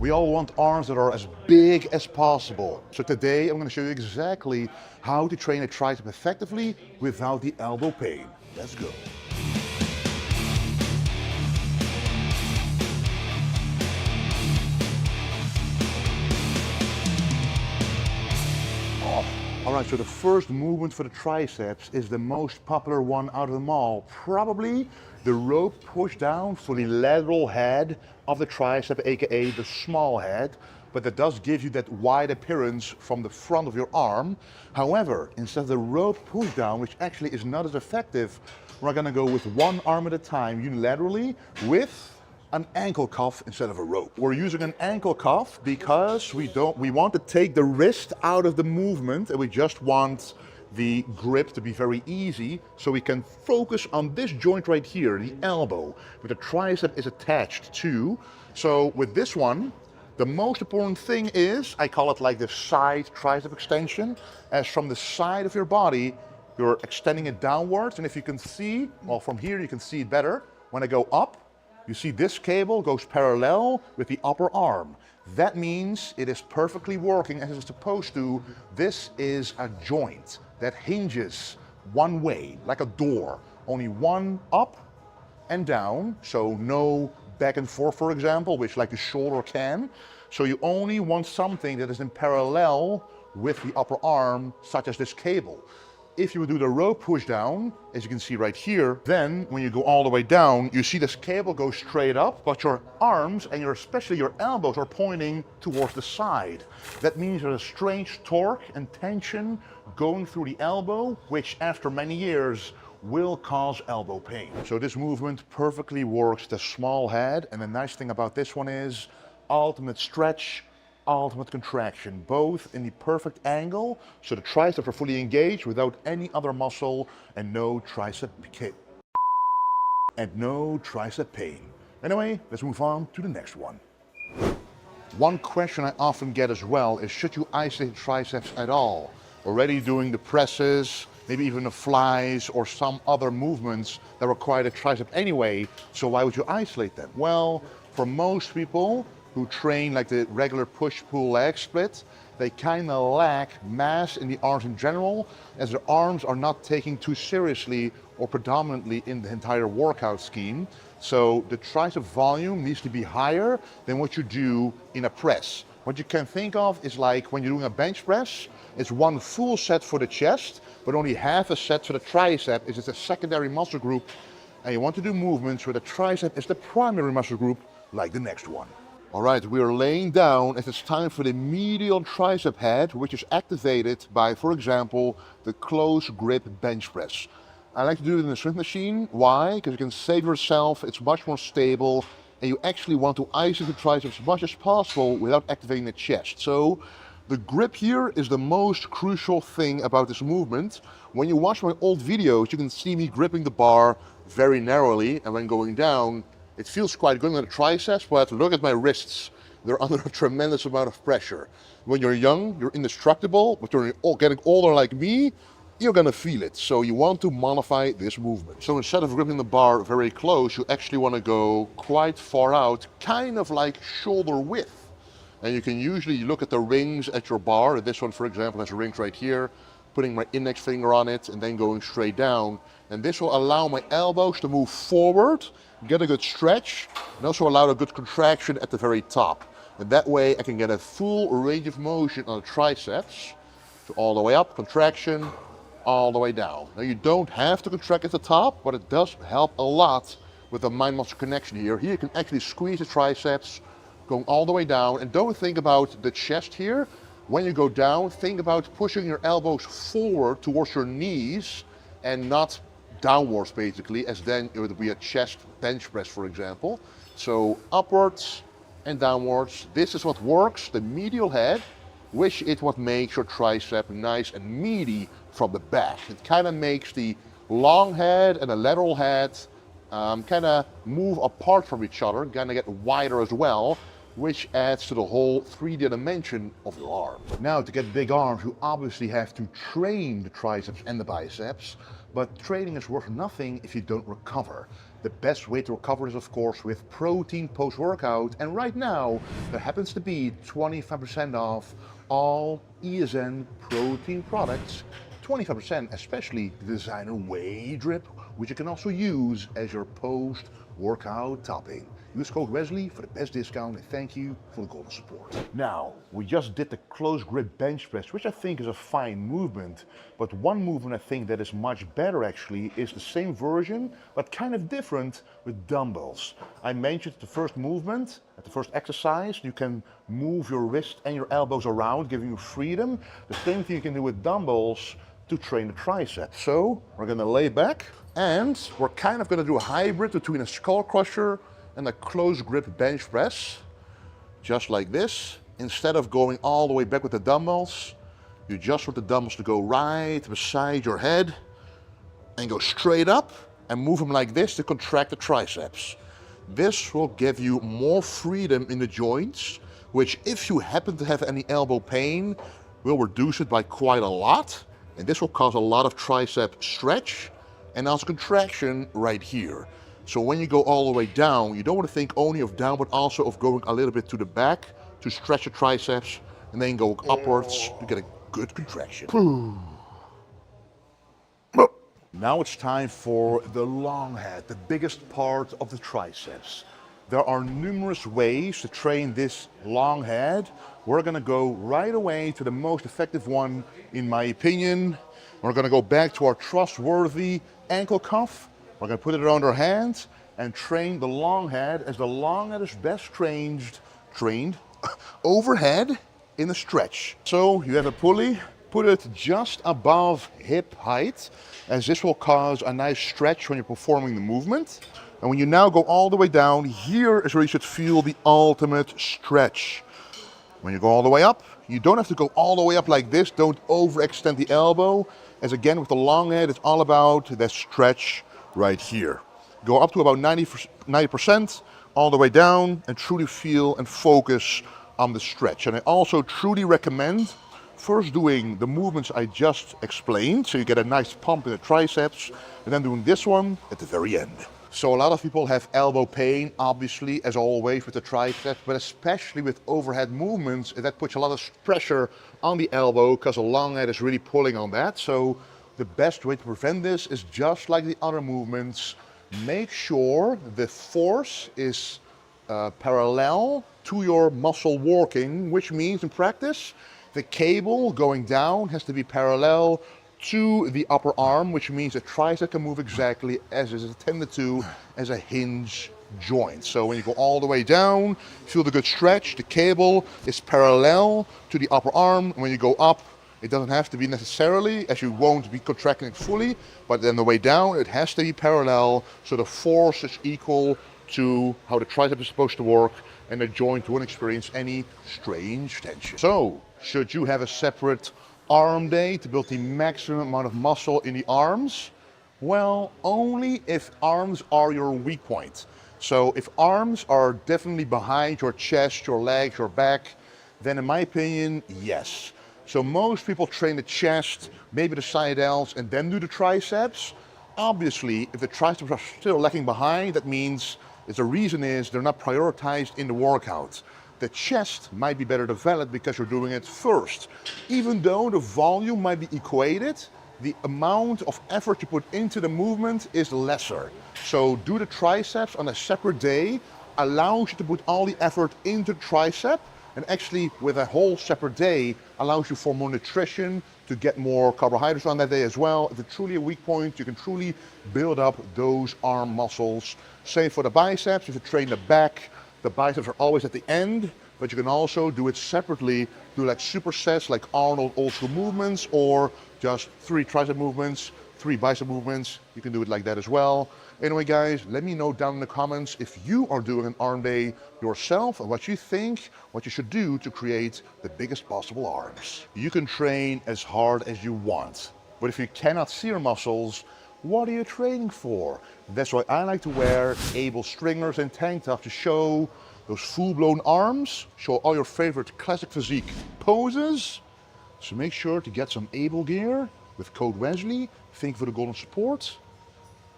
We all want arms that are as big as possible. So today I'm going to show you exactly how to train a tricep effectively without the elbow pain. Let's go. Alright, so the first movement for the triceps is the most popular one out of them all. Probably the rope push down for the lateral head of the tricep, aka the small head. But that does give you that wide appearance from the front of your arm. However, instead of the rope push down, which actually is not as effective, we're gonna go with one arm at a time unilaterally with an ankle cuff instead of a rope. We're using an ankle cuff because we want to take the wrist out of the movement, and we just want the grip to be very easy, so we can focus on this joint right here, the elbow, where the tricep is attached to. So with this one, the most important thing is, I call it like the side tricep extension, as from the side of your body, you're extending it downwards. And if you can see, well, from here you can see it better. When I go up, you see this cable goes parallel with the upper arm. That means it is perfectly working as it's supposed to. This is a joint that hinges one way, like a door. Only one up and down, so no back and forth, for example, which like the shoulder can. So you only want something that is in parallel with the upper arm, such as this cable. If you would do the rope push down, as you can see right here, then when you go all the way down, you see this cable go straight up, but your arms and especially your elbows are pointing towards the side. That means there's a strange torque and tension going through the elbow, which after many years will cause elbow pain. So this movement perfectly works the small head, and the nice thing about this one is ultimate stretch, ultimate contraction, both in the perfect angle, so the triceps are fully engaged without any other muscle, and no tricep pain. Anyway, let's move on to the next one. One question I often get as well is, should you isolate the triceps at all? Already doing the presses, maybe even the flies or some other movements that require the tricep anyway, so why would you isolate them? Well, for most people who train like the regular push-pull leg split, they kind of lack mass in the arms in general, as their arms are not taken too seriously or predominantly in the entire workout scheme. So the tricep volume needs to be higher than what you do in a press. What you can think of is like when you're doing a bench press, it's one full set for the chest, but only half a set for the tricep, is it's a secondary muscle group, and you want to do movements where the tricep is the primary muscle group, like the next one. All right, we are laying down as it's time for the medial tricep head, which is activated by, for example, the close grip bench press. I like to do it in the Smith machine. Why? Because you can save yourself, it's much more stable, and you actually want to isolate the triceps as much as possible without activating the chest. So the grip here is the most crucial thing about this movement. When you watch my old videos, you can see me gripping the bar very narrowly, and when going down, it feels quite good on the triceps, but look at my wrists. They're under a tremendous amount of pressure. When you're young, you're indestructible, but you're getting older like me, you're gonna feel it. So you want to modify this movement. So instead of gripping the bar very close, you actually wanna go quite far out, kind of like shoulder width. And you can usually look at the rings at your bar. This one, for example, has rings right here, putting my index finger on it and then going straight down. And this will allow my elbows to move forward, get a good stretch, and also allow a good contraction at the very top. And that way I can get a full range of motion on the triceps. So all the way up, contraction, all the way down. Now you don't have to contract at the top, but it does help a lot with the mind-muscle connection here. Here you can actually squeeze the triceps, going all the way down, and don't think about the chest here. When you go down, think about pushing your elbows forward towards your knees and not downwards basically, as then it would be a chest bench press, for example. So upwards and downwards. This is what works, the medial head, which is what makes your tricep nice and meaty from the back. It kind of makes the long head and the lateral head kind of move apart from each other, kind of get wider as well, which adds to the whole 3D dimension of your arm. Now, to get big arms, you obviously have to train the triceps and the biceps, but training is worth nothing if you don't recover. The best way to recover is, of course, with protein post-workout, and right now there happens to be 25% off all ESN protein products. 25%, especially the designer whey drip, which you can also use as your post-workout topping. Use code Wesley for the best discount, and thank you for the golden support. Now, we just did the close grip bench press, which I think is a fine movement, but one movement I think that is much better actually is the same version, but kind of different with dumbbells. I mentioned the first movement, at the first exercise, you can move your wrist and your elbows around, giving you freedom. The same thing you can do with dumbbells to train the triceps. So, we're gonna lay back, and we're kind of gonna do a hybrid between a skull crusher and a close grip bench press, just like this. Instead of going all the way back with the dumbbells, you just want the dumbbells to go right beside your head and go straight up and move them like this to contract the triceps. This will give you more freedom in the joints, which if you happen to have any elbow pain, will reduce it by quite a lot. And this will cause a lot of tricep stretch and also contraction right here. So when you go all the way down, you don't want to think only of down, but also of going a little bit to the back to stretch the triceps, and then go upwards to get a good contraction. Now it's time for the long head, the biggest part of the triceps. There are numerous ways to train this long head. We're gonna go right away to the most effective one, in my opinion. We're gonna go back to our trustworthy ankle cuff. We're gonna put it around our hands and train the long head, as the long head is best trained overhead in a stretch. So you have a pulley, put it just above hip height, as this will cause a nice stretch when you're performing the movement. And when you now go all the way down, here is where you should feel the ultimate stretch. When you go all the way up, you don't have to go all the way up like this. Don't overextend the elbow, as again with the long head, it's all about that stretch right here. Go up to about 90%, all the way down, and truly feel and focus on the stretch. And I also truly recommend first doing the movements I just explained, so you get a nice pump in the triceps, and then doing this one at the very end. So a lot of people have elbow pain, obviously, as always with the triceps, but especially with overhead movements, that puts a lot of pressure on the elbow because the long head is really pulling on that. So the best way to prevent this is just like the other movements. Make sure the force is parallel to your muscle working, which means in practice, the cable going down has to be parallel to the upper arm, which means the tricep can move exactly as is intended to, as a hinge joint. So when you go all the way down, feel the good stretch. The cable is parallel to the upper arm. When you go up, it doesn't have to be necessarily, as you won't be contracting it fully, but then the way down, it has to be parallel, so the force is equal to how the tricep is supposed to work, and the joint won't experience any strange tension. So, should you have a separate arm day to build the maximum amount of muscle in the arms? Well, only if arms are your weak point. So if arms are definitely behind your chest, your legs, your back, then in my opinion, yes. So most people train the chest, maybe the side delts, and then do the triceps. Obviously, if the triceps are still lagging behind, that means the reason is they're not prioritized in the workout. The chest might be better developed because you're doing it first. Even though the volume might be equated, the amount of effort you put into the movement is lesser. So do the triceps on a separate day, allows you to put all the effort into the tricep, and actually with a whole separate day allows you for more nutrition, to get more carbohydrates on that day as well. If it's truly a weak point, you can truly build up those arm muscles. Same for the biceps. If you train the back, the biceps are always at the end, but you can also do it separately, do like supersets, like Arnold old school movements, or just 3 tricep movements, 3 bicep movements. You can do it like that as well. Anyway, guys, let me know down in the comments if you are doing an arm day yourself and what you think, what you should do to create the biggest possible arms. You can train as hard as you want, but if you cannot see your muscles, what are you training for? That's why I like to wear able stringers and tank tops to show those full-blown arms, show all your favorite classic physique poses. So make sure to get some able gear with code Wesley. Thank you for the golden support.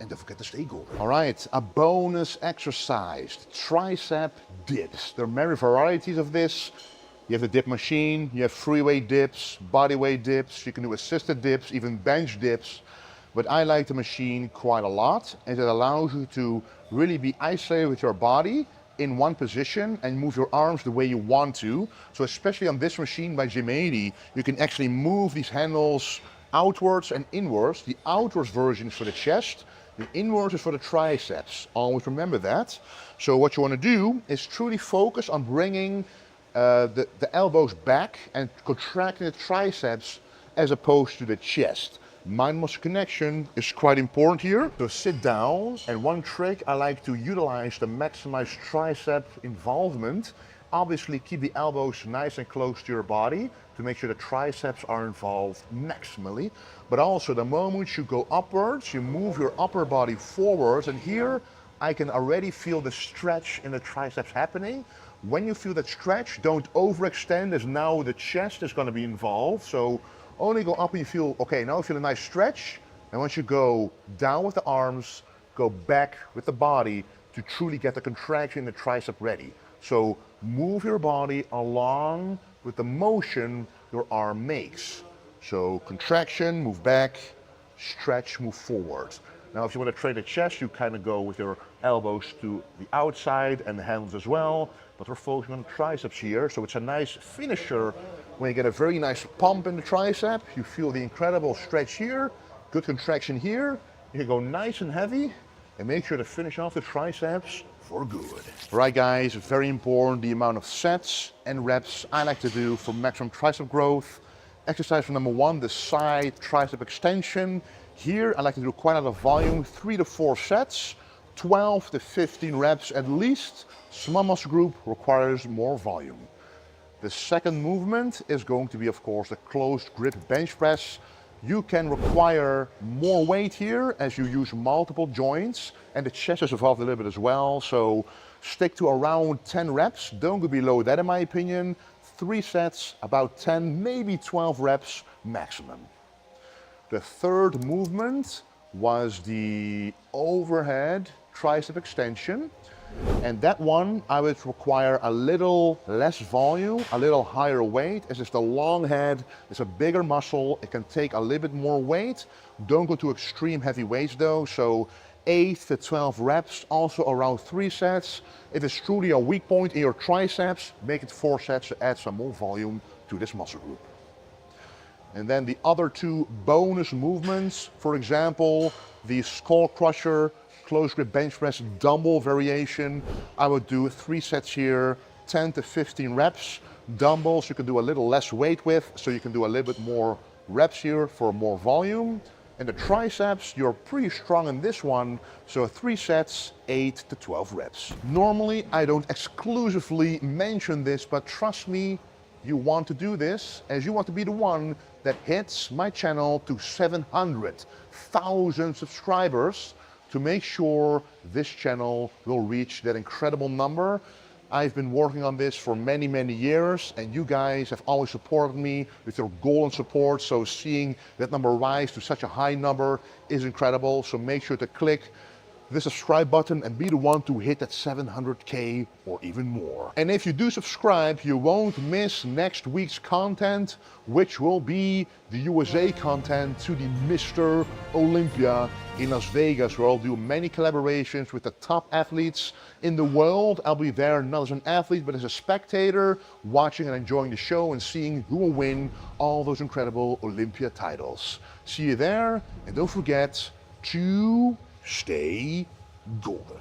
And don't forget to stay golden. All right, a bonus exercise, tricep dips. There are many varieties of this. You have the dip machine, you have free weight dips, body weight dips, you can do assisted dips, even bench dips. But I like the machine quite a lot, as it allows you to really be isolated with your body in one position and move your arms the way you want to. So especially on this machine by Gym 80, you can actually move these handles outwards and inwards. The outwards version is for the chest, the inwards is for the triceps. Always remember that. So what you want to do is truly focus on bringing the elbows back and contracting the triceps as opposed to the chest. Mind-muscle connection is quite important here. So sit down, and one trick I like to utilize to maximize tricep involvement, obviously keep the elbows nice and close to your body to make sure the triceps are involved maximally. But also the moment you go upwards, you move your upper body forwards, and here I can already feel the stretch in the triceps happening. When you feel that stretch, don't overextend, as now the chest is going to be involved. So only go up when you feel, okay, now I feel a nice stretch. And once you go down with the arms, go back with the body to truly get the contraction in the tricep ready. So move your body along with the motion your arm makes. So contraction, move back, stretch, move forward. Now if you want to train the chest, you kind of go with your elbows to the outside and the hands as well. But we're focusing on the triceps here, so it's a nice finisher when you get a very nice pump in the tricep. You feel the incredible stretch here, good contraction here. You can go nice and heavy and make sure to finish off the triceps for good. All right guys, very important, the amount of sets and reps I like to do for maximum tricep growth. Exercise for number 1, the side tricep extension. Here I like to do quite a lot of volume, 3 to 4 sets, 12 to 15 reps at least. Small muscle group requires more volume. The second movement is going to be, of course, the closed grip bench press. You can require more weight here as you use multiple joints, and the chest is involved a little bit as well. So stick to around 10 reps. Don't go below that in my opinion. 3 sets, about 10, maybe 12 reps maximum. The third movement was the overhead tricep extension. And that one, I would require a little less volume, a little higher weight, as it's the long head, it's a bigger muscle, it can take a little bit more weight. Don't go to extreme heavy weights though, so 8 to 12 reps, also around 3 sets. If it's truly a weak point in your triceps, make it 4 sets to add some more volume to this muscle group. And then the other 2 bonus movements, for example, the skull crusher, close grip bench press dumbbell variation. I would do 3 sets here, 10 to 15 reps. Dumbbells you can do a little less weight with, so you can do a little bit more reps here for more volume. And the triceps, you're pretty strong in this one, so 3 sets, 8 to 12 reps. Normally, I don't exclusively mention this, but trust me, you want to do this, as you want to be the one that hits my channel to 700,000 subscribers to make sure this channel will reach that incredible number. I've been working on this for many, many years, and you guys have always supported me with your golden support, so seeing that number rise to such a high number is incredible. So make sure to click the subscribe button and be the one to hit that 700K or even more. And if you do subscribe, you won't miss next week's content, which will be the USA content to the Mr. Olympia in Las Vegas, where I'll do many collaborations with the top athletes in the world. I'll be there not as an athlete, but as a spectator, watching and enjoying the show and seeing who will win all those incredible Olympia titles. See you there, and don't forget to stay golden.